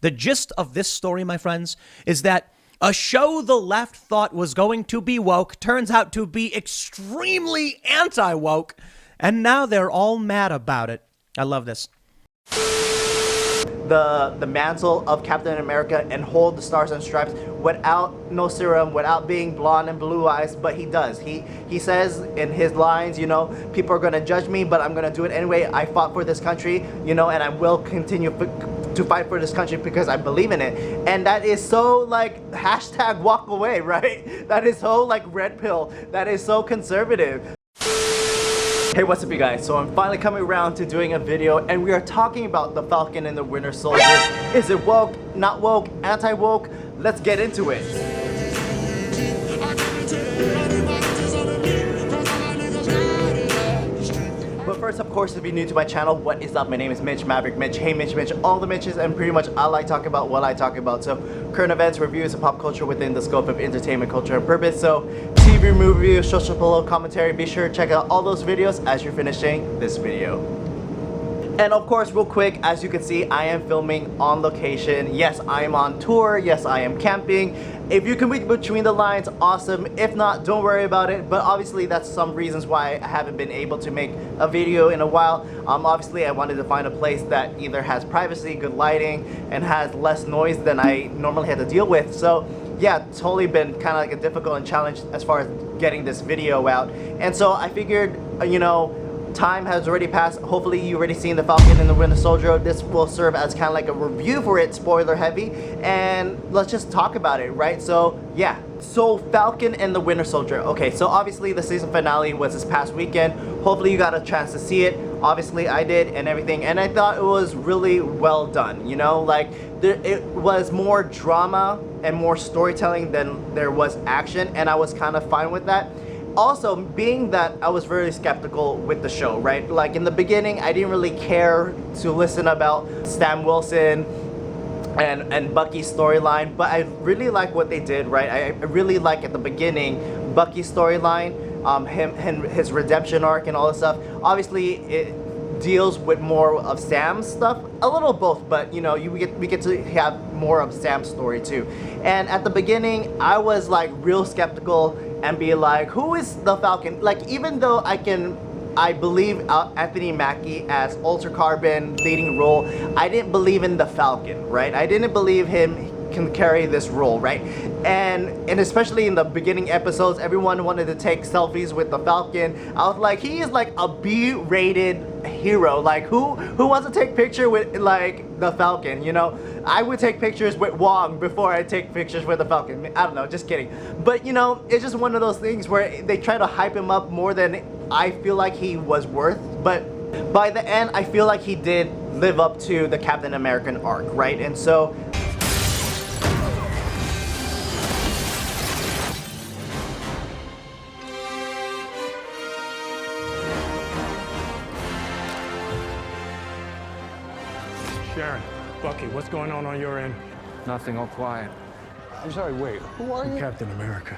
The gist of this story, my friends, is that a show the left thought was going to be woke turns out to be extremely anti-woke, and now they're all mad about it. I love this. The mantle of Captain America and hold the stars and stripes without no serum, without being blonde and blue eyes, but he does. He says in his lines, you know, people are gonna judge me, but I'm gonna do it anyway. I fought for this country, you know, and I will continue to fight for this country because I believe in it. And that is so like hashtag walk away, right? That is so like red pill. That is so conservative. Hey, what's up you guys? So I'm finally coming around to doing a video and we are talking about the Falcon and the Winter Soldier. Is it woke, not woke, anti-woke? Let's get into it. But first, of course, if you're new to my channel, what is up? My name is Mitch, Maverick Mitch. Hey Mitch, all the Mitches, and pretty much I like talking about what I talk about. So current events, reviews, and pop culture within the scope of entertainment, culture, and purpose. So TV, movie reviews, social polo, commentary. Be sure to check out all those videos as you're finishing this video. And of course, real quick, as you can see, I am filming on location. Yes, I am on tour. Yes, I am camping. If you can read between the lines, awesome. If not, don't worry about it. But obviously, that's some reasons why I haven't been able to make a video in a while. Obviously, I wanted to find a place that either has privacy, good lighting, and has less noise than I normally had to deal with. So yeah, totally been kind of like a difficult and challenge as far as getting this video out. And so I figured, you know, time has already passed. Hopefully you already seen the Falcon and the Winter Soldier. This will serve as kind of like a review for it, spoiler heavy, and let's just talk about it, right? So yeah, so Falcon and the Winter Soldier. Okay, so obviously the season finale was this past weekend. Hopefully you got a chance to see it. Obviously I did, and everything, and I thought it was really well done, you know, like it was more drama and more storytelling than there was action, and I was kind of fine with that. Also, being that I was very skeptical with the show, right? Like in the beginning, I didn't really care to listen about Sam Wilson and Bucky's storyline, but I really like what they did, right? I really like at the beginning Bucky's storyline, his redemption arc and all this stuff. Obviously, it deals with more of Sam's stuff, a little both, but you know, we get to have more of Sam's story too. And at the beginning, I was like real skeptical and be like, who is the Falcon? Like, even though I believe Anthony Mackie as Ultra Carbon leading role, I didn't believe in the Falcon, right? I didn't believe him can carry this role, right? And especially in the beginning episodes, everyone wanted to take selfies with the Falcon. I was like, he is like a B-rated hero. Like, who wants to take picture with like the Falcon, you know? I would take pictures with Wong before I take pictures with the Falcon. I don't know, just kidding. But you know, it's just one of those things where they try to hype him up more than I feel like he was worth. But by the end, I feel like he did live up to the Captain American arc, right? And so Sharon, Bucky, what's going on your end? Nothing, all quiet. I'm sorry, wait, who are you? Captain America.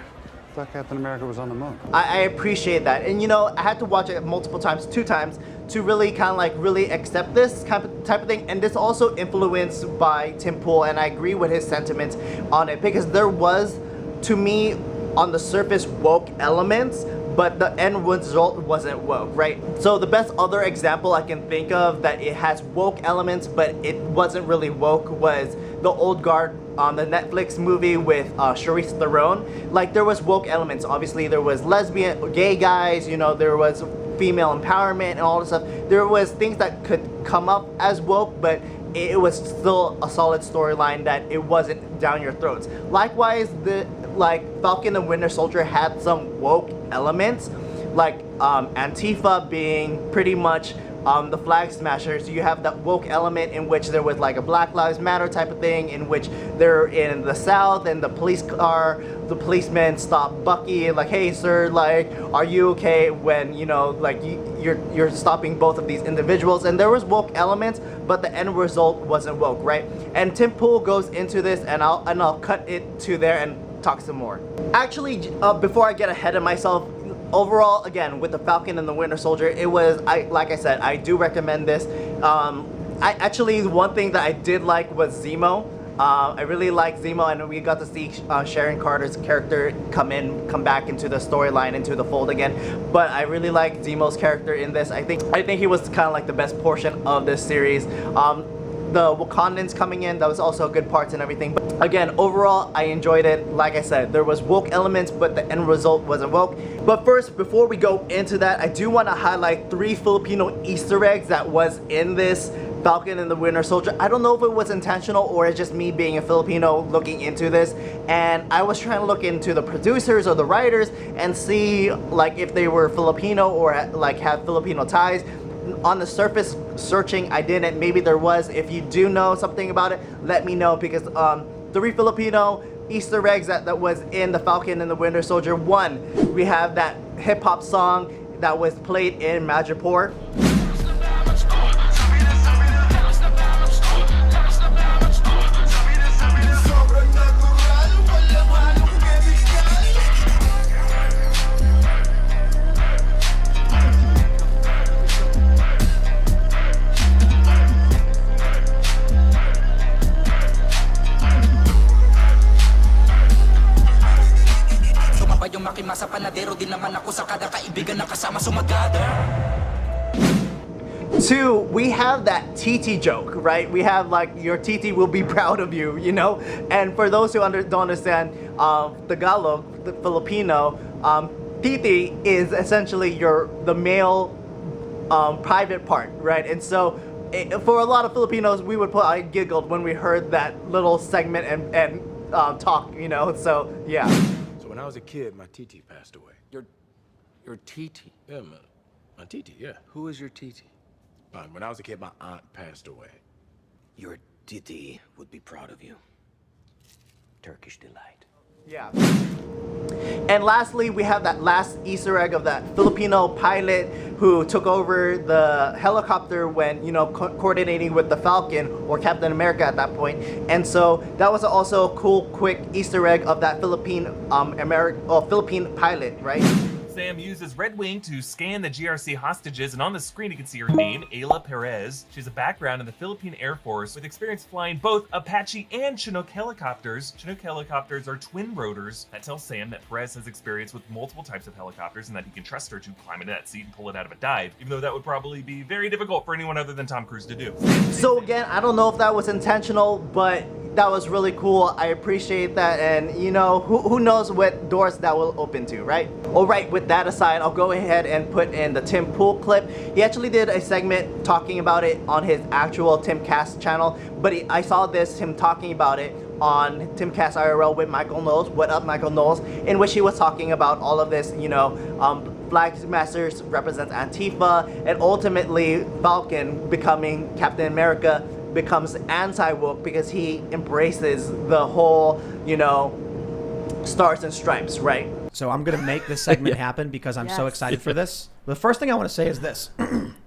I thought Captain America was on the moon. I appreciate that, and you know, I had to watch it multiple times, 2 times, to really kind of like really accept this type of thing. And this also influenced by Tim Pool, and I agree with his sentiments on it, because there was, to me, on the surface, woke elements, but the end result wasn't woke, right? So the best other example I can think of that it has woke elements but it wasn't really woke was the Old Guard, the Netflix movie with Charlize Theron. Like, there was woke elements. Obviously there was lesbian, gay guys, you know, there was female empowerment and all this stuff. There was things that could come up as woke, but it was still a solid storyline that it wasn't down your throats. Likewise, Falcon and Winter Soldier had some woke elements, like Antifa being pretty much the flag smashers. You have that woke element in which there was like a Black Lives Matter type of thing, in which they're in the South and the policemen stop Bucky, like, hey sir, like, are you okay, when, you know, like you're stopping both of these individuals. And there was woke elements, but the end result wasn't woke, right? And Tim Pool goes into this, and I'll cut it to there and talk some more. Actually, before I get ahead of myself, overall, again, with the Falcon and the Winter Soldier, it was, like I said, I do recommend this. I actually, one thing that I did like was Zemo. I really liked Zemo, and we got to see Sharon Carter's character come back into the storyline, into the fold again. But I really like Zemo's character in this. I think he was kind of like the best portion of this series. The Wakandans coming in, that was also good parts and everything. But again, overall, I enjoyed it. Like I said, there was woke elements, but the end result wasn't woke. But first, before we go into that, I do want to highlight 3 Filipino Easter eggs that was in this Falcon and the Winter Soldier. I don't know if it was intentional or it's just me being a Filipino looking into this, and I was trying to look into the producers or the writers and see like if they were Filipino or like have Filipino ties. On the surface searching, I didn't. Maybe there was. If you do know something about it, let me know, because 3 Filipino Easter eggs that was in the Falcon and the Winter Soldier. 1, we have that hip-hop song that was played in Majapur. Masa panadero din naman ako sa kada kaibigan na kasama sumagada. 2, we have that TT joke, right? We have like, your TT will be proud of you, you know? And for those who don't understand Tagalog, the Filipino, TT is essentially the male private part, right? And so for a lot of Filipinos, I giggled when we heard that little segment and talk, you know? So yeah. When I was a kid, my TT passed away. Your TT? Yeah, my TT, yeah. Who is your TT? When I was a kid, my aunt passed away. Your TT would be proud of you. Turkish delight. Yeah. And lastly, we have that last Easter egg of that Filipino pilot who took over the helicopter when, you know, coordinating with the Falcon or Captain America at that point. And so that was also a cool, quick Easter egg of that Philippine pilot, right? Sam uses Red Wing to scan the GRC hostages, and on the screen you can see her name, Ayla Perez. She has a background in the Philippine Air Force with experience flying both Apache and Chinook helicopters. Chinook helicopters are twin rotors. That tells Sam that Perez has experience with multiple types of helicopters and that he can trust her to climb into that seat and pull it out of a dive, even though that would probably be very difficult for anyone other than Tom Cruise to do. So again, I don't know if that was intentional, but that was really cool. I appreciate that, and you know, who knows what doors that will open to, right? All right, with that aside, I'll go ahead and put in the Tim Pool clip. He actually did a segment talking about it on his actual Timcast channel, but I saw him talking about it on Timcast IRL with Michael Knowles. What up, Michael Knowles? In which he was talking about all of this, you know, Flag Masters represents Antifa, and ultimately Falcon becoming Captain America becomes anti-woke because he embraces the whole, you know, stars and stripes, right? So I'm gonna make this segment happen because I'm so excited for this. The first thing I want to say is this: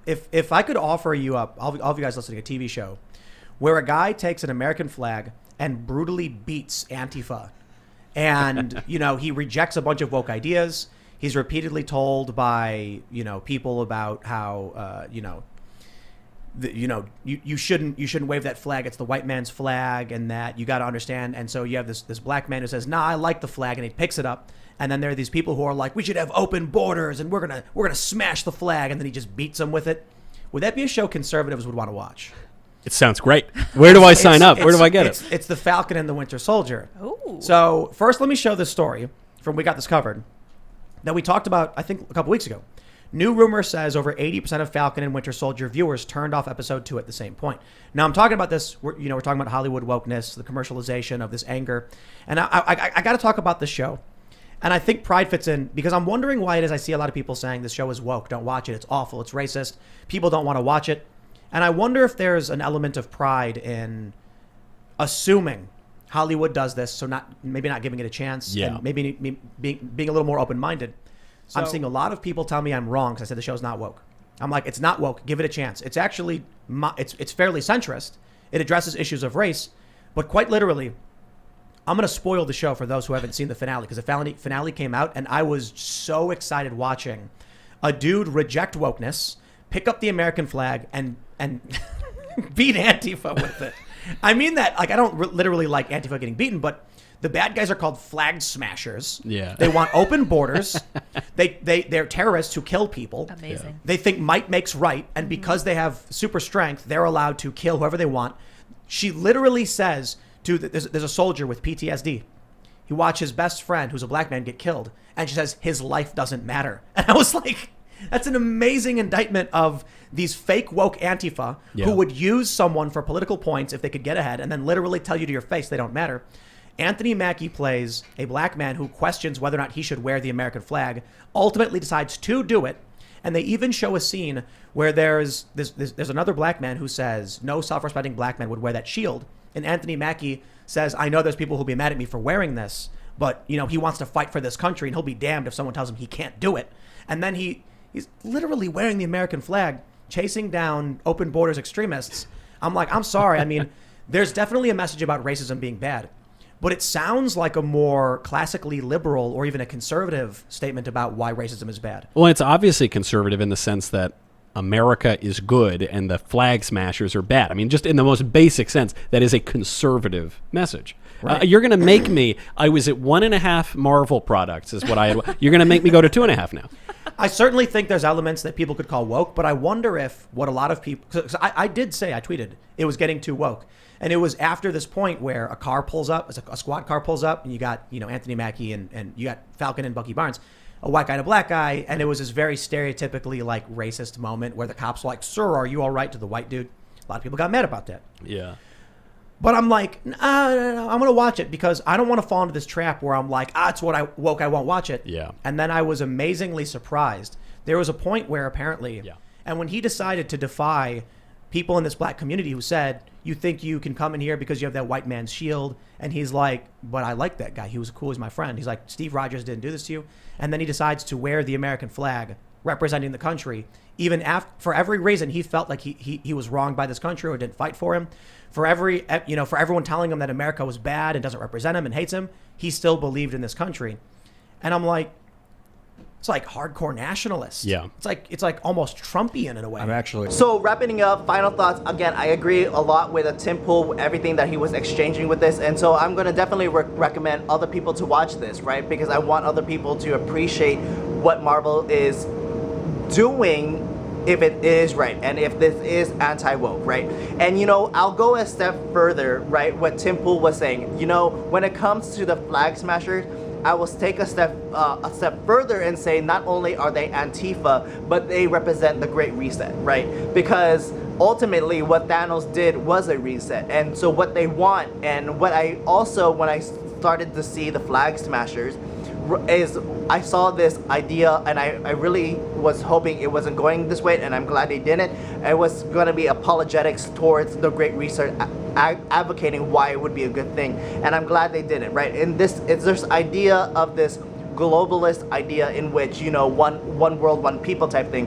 if I could offer you up, all of you guys listening, a TV show where a guy takes an American flag and brutally beats Antifa, and you know, he rejects a bunch of woke ideas. He's repeatedly told by, you know, people about how you shouldn't wave that flag. It's the white man's flag, and that you got to understand. And so you have this black man who says, "Nah, I like the flag," and he picks it up. And then there are these people who are like, "We should have open borders, and we're gonna smash the flag," and then he just beats them with it. Would that be a show conservatives would want to watch? It sounds great. Where do I sign up? Where do I get it? It's the Falcon and the Winter Soldier. Ooh. So first, let me show this story from We Got This Covered that we talked about, I think, a couple weeks ago. New rumor says over 80% of Falcon and Winter Soldier viewers turned off episode 2 at the same point. Now, I'm talking about this, we're talking about Hollywood wokeness, the commercialization of this anger. And I got to talk about this show. And I think pride fits in because I'm wondering why it is I see a lot of people saying this show is woke. Don't watch it. It's awful. It's racist. People don't want to watch it. And I wonder if there's an element of pride in assuming Hollywood does this, so maybe not giving it a chance. Yeah. And maybe being a little more open-minded. So, I'm seeing a lot of people tell me I'm wrong because I said the show's not woke. I'm like, it's not woke. Give it a chance. It's actually, it's fairly centrist. It addresses issues of race, but quite literally, I'm going to spoil the show for those who haven't seen the finale because the finale came out and I was so excited watching a dude reject wokeness, pick up the American flag and beat Antifa with it. I mean that, like, I don't literally like Antifa getting beaten, but the bad guys are called flag smashers. Yeah. They want open borders. They're terrorists who kill people. Amazing. They think might makes right, and because they have super strength, they're allowed to kill whoever they want. She literally says there's a soldier with PTSD. He watched his best friend, who's a black man, get killed, and she says his life doesn't matter. And I was like, that's an amazing indictment of these fake woke Antifa who would use someone for political points if they could get ahead, and then literally tell you to your face they don't matter. Anthony Mackie plays a black man who questions whether or not he should wear the American flag, ultimately decides to do it, and they even show a scene where there's another black man who says no self-respecting black man would wear that shield, and Anthony Mackie says, I know there's people who'll be mad at me for wearing this, but he wants to fight for this country, and he'll be damned if someone tells him he can't do it. And then he's literally wearing the American flag, chasing down open borders extremists. I'm like, I'm sorry. I mean, there's definitely a message about racism being bad. But it sounds like a more classically liberal or even a conservative statement about why racism is bad. Well, it's obviously conservative in the sense that America is good and the flag smashers are bad. I mean, just in the most basic sense, that is a conservative message. Right. You're going to make me, I was at 1.5 Marvel products is what I had. You're going to make me go to 2.5 now. I certainly think there's elements that people could call woke, but I wonder if what a lot of people, because I did say, I tweeted, it was getting too woke. And it was after this point where a car pulls up, a squad car pulls up, and you got, Anthony Mackie and you got Falcon and Bucky Barnes, a white guy and a black guy, and it was this very stereotypically like racist moment where the cops were like, "Sir, are you all right?" to the white dude. A lot of people got mad about that. Yeah. But I'm like, no, I'm going to watch it because I don't want to fall into this trap where I'm like, it's what I won't watch it. Yeah. And then I was amazingly surprised. There was a point where apparently, and when he decided to defy people in this black community who said, you think you can come in here because you have that white man's shield? And he's like, but I like that guy. He was cool. He's my friend. He's like, Steve Rogers didn't do this to you. And then he decides to wear the American flag representing the country, even after, for every reason he felt like he was wronged by this country or didn't fight for him. For everyone telling him that America was bad and doesn't represent him and hates him, he still believed in this country. And I'm like, it's like hardcore nationalist. Yeah. It's like almost Trumpian in a way. I'm actually. So wrapping up, final thoughts. Again, I agree a lot with Tim Pool, everything that he was exchanging with this. And so I'm going to definitely recommend other people to watch this, right? Because I want other people to appreciate what Marvel is doing, if it is right, and if this is anti-woke, right? And I'll go a step further, right? What Tim Pool was saying, when it comes to the flag smashers, I will take a step further and say not only are they Antifa, but they represent the Great Reset, right? Because ultimately what Thanos did was a reset. And so what they want, and what I also, when I started to see the flag smashers, is I saw this idea, and I really was hoping it wasn't going this way, and I'm glad they didn't. It was going to be apologetics towards the Great Reset, advocating why it would be a good thing, and I'm glad they didn't, right? And it's this idea of this globalist idea in which, one world, one people type thing,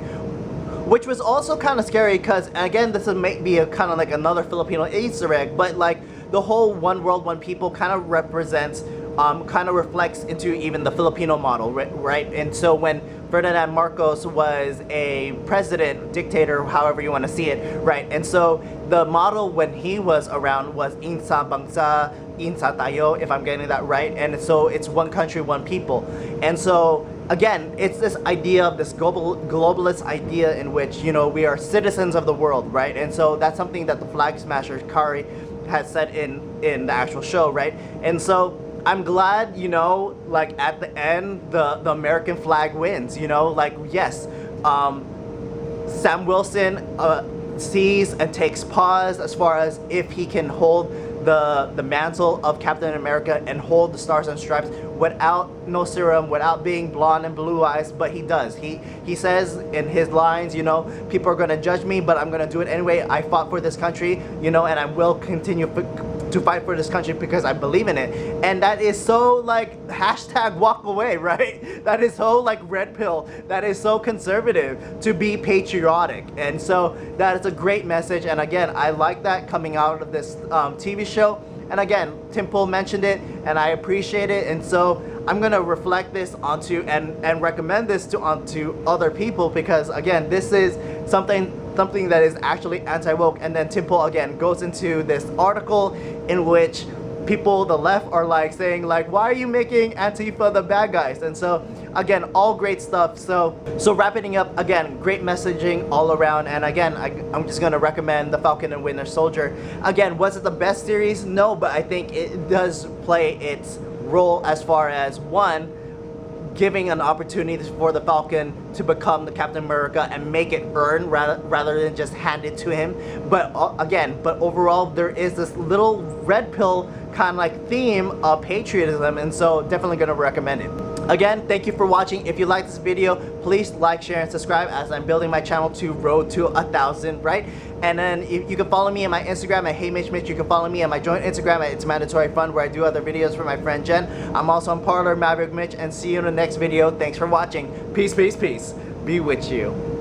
which was also kind of scary because, again, this may be a kind of like another Filipino Easter egg, but like the whole one world, one people kind of represents, kind of reflects into even the Filipino model, right? And so when Ferdinand Marcos was a president, dictator, however you want to see it, right? And so the model when he was around was Insa Bangsa, Insa Tayo, if I'm getting that right. And so it's one country, one people. And so again, it's this idea of this globalist idea in which, we are citizens of the world, right? And so that's something that the flag smasher Kari has said in the actual show, right? And so I'm glad, like at the end, the American flag wins, yes, Sam Wilson sees and takes pause as far as if he can hold the mantle of Captain America and hold the Stars and Stripes without no serum, without being blonde and blue eyes, but he does. He says in his lines, people are gonna judge me, but I'm gonna do it anyway. I fought for this country, and I will continue to fight for this country because I believe in it. And that is so like #walk away, right? That is so like red pill. That is so conservative to be patriotic. And so that is a great message. And again, I like that coming out of this TV show. And again, Tim Pool mentioned it, and I appreciate it. And so I'm gonna reflect this onto and recommend this onto other people because again, this is something something that is actually anti-woke. And then Timpo again goes into this article in which people, the left, are like saying like, why are you making Antifa the bad guys? And so again, all great stuff. So wrapping up, again, great messaging all around. And again, I'm just gonna recommend The Falcon and Winter Soldier. Again, was it the best series? No, but I think it does play its role as far as, one, giving an opportunity for the Falcon to become the Captain America and make it earn rather than just hand it to him. But again, overall, there is this little red pill kind of like theme of patriotism, and so definitely gonna recommend it. Again, thank you for watching. If you like this video, please like, share, and subscribe as I'm building my channel to road to 1,000, right? And then you can follow me on my Instagram at HeyMitchMitch. You can follow me on my joint Instagram at It's Mandatory Fun, where I do other videos for my friend Jen. I'm also on Parlor Maverick Mitch, and see you in the next video. Thanks for watching. Peace, peace, peace. Be with you.